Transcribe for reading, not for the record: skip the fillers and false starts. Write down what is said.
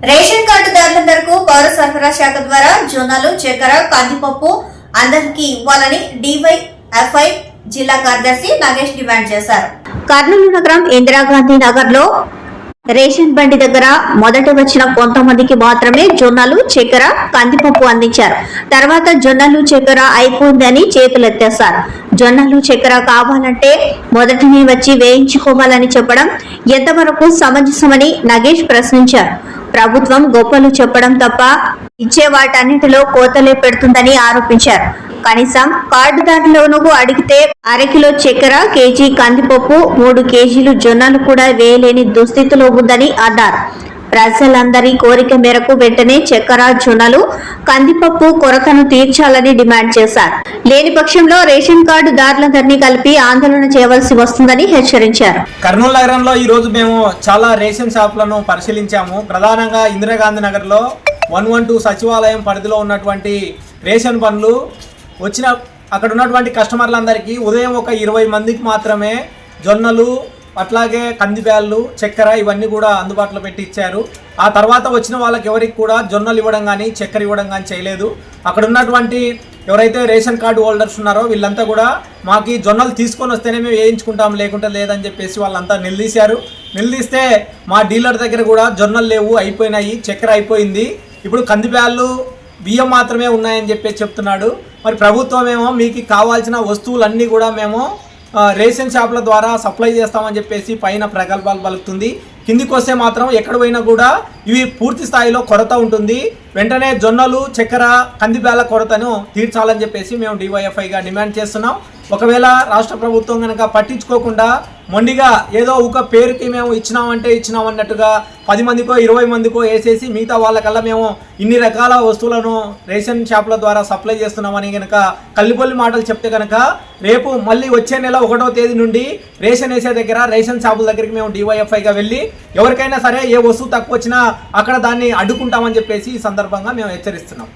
Ration కార్డుదారులందరికీ పౌర సరఫరా శాఖ ద్వారా జొన్నలు, చక్కెర, కందిపప్పు అందరికీ ఇవ్వాలని డివైఎఫ్ఐ జిల్లా కార్యదర్శి నాగేష్ డిమాండ్ చేశారు. కర్నూలు నగరం ఇందిరాగాంధీ నగర్ లో రేషన్ బండి దగ్గర మొదట వచ్చిన కొంతమందికి మాత్రమే జొన్నలు, చక్కెర, కందిపప్పు అందించారు. తర్వాత జొన్నలు, చక్కెర అయిపోయిందని చేతులెత్తేశారు. జొన్నలు, చక్కెర కావాలంటే మొదటిని వచ్చి వేయించుకోవాలని చెప్పడం ఎంతవరకు సమంజసమని నాగేష్ ప్రశ్నించారు. ప్రభుత్వం గొప్పలు చెప్పడం తప్ప ఇచ్చే వాటన్నిటిలో కోతలే పెడుతుందని ఆరోపించారు. కనీసం కార్డుదారులను అడిగితే అరకిలో చక్కెర, కేజీ కందిపప్పు, 3 కేజీలు జొన్నలు కూడా వేయలేని దుస్థితిలో ఉందని అన్నారు. ప్రజలందరి కోరిక మేరకు వెంటనే చక్కెర, జొన్నలు, కందిపప్పు కొరతను తీర్చాలని డిమాండ్ చేశారు. లేని పక్షంలో రేషన్ కార్డుదారులందరినీ కలిపి ఆందోళన చేయవలసి వస్తుందని హెచ్చరించారు. కర్నూలు నగరంలో ఈ రోజు మేము చాలా రేషన్ షాపులను పరిశీలించాము. ప్రధానంగా ఇందిరాగాంధీ నగర్ లో 112 సచివాలయం పరిధిలో ఉన్నటువంటి రేషన్ బండ్లు వచ్చిన అక్కడ ఉన్నటువంటి కస్టమర్లందరికీ ఉదయం ఒక 20 మందికి మాత్రమే జొన్నలు, అట్లాగే కందిబ్యాళ్ళు, చక్కెర ఇవన్నీ కూడా అందుబాటులో పెట్టి ఇచ్చారు. ఆ తర్వాత వచ్చిన వాళ్ళకి ఎవరికి కూడా జొన్నలు ఇవ్వడం కానీ చక్కెర ఇవ్వడం కానీ చేయలేదు. అక్కడ ఉన్నటువంటి ఎవరైతే రేషన్ కార్డు హోల్డర్స్ ఉన్నారో వీళ్ళంతా కూడా మాకు జొన్నలు తీసుకొని వస్తేనే మేము వేయించుకుంటాం, లేకుంటే లేదని చెప్పేసి వాళ్ళంతా నిలదీశారు. నిలదీస్తే మా డీలర్ దగ్గర కూడా జొన్నలు లేవు, అయిపోయినాయి, చక్కెర అయిపోయింది, ఇప్పుడు కందిబ్యాళ్ళు, బియ్యం మాత్రమే ఉన్నాయని చెప్పేసి చెప్తున్నాడు. మరి ప్రభుత్వం ఏమో మీకు కావాల్సిన వస్తువులన్నీ కూడా మేము రేషన్ షాపుల ద్వారా సప్లై చేస్తామని చెప్పేసి పైన ప్రగల్భాలు పలుకుతుంది. కిందికి వస్తే మాత్రం ఎక్కడ పోయినా కూడా ఇవి పూర్తి స్థాయిలో కొరత ఉంటుంది. వెంటనే జొన్నలు, చక్కెర, కందిబ్యాళ్ళ కొరతను తీర్చాలని చెప్పేసి మేము డివైఎఫ్ఐగా డిమాండ్ చేస్తున్నాం. ఒకవేళ రాష్ట్ర ప్రభుత్వం కనుక పట్టించుకోకుండా మొండిగా ఏదో ఒక పేరుకి మేము ఇచ్చినామన్నట్టుగా 10 మందికో 20 మందికో వేసేసి మిగతా వాళ్ళకల్లా మేము ఇన్ని రకాల వస్తువులను రేషన్ షాపుల ద్వారా సప్లై చేస్తున్నామని కనుక కల్లిపొల్లి మాటలు చెప్తే కనుక రేపు మళ్ళీ వచ్చే నెల 1వ తేదీ నుండి రేషన్ వేసే దగ్గర రేషన్ షాపుల దగ్గరికి మేము డివైఎఫ్ఐగా వెళ్ళి ఎవరికైనా సరే ఏ వస్తువు తక్కువ వచ్చినా అక్కడ దాన్ని అడ్డుకుంటామని చెప్పేసి ఈ సందర్భంగా మేము హెచ్చరిస్తున్నాం.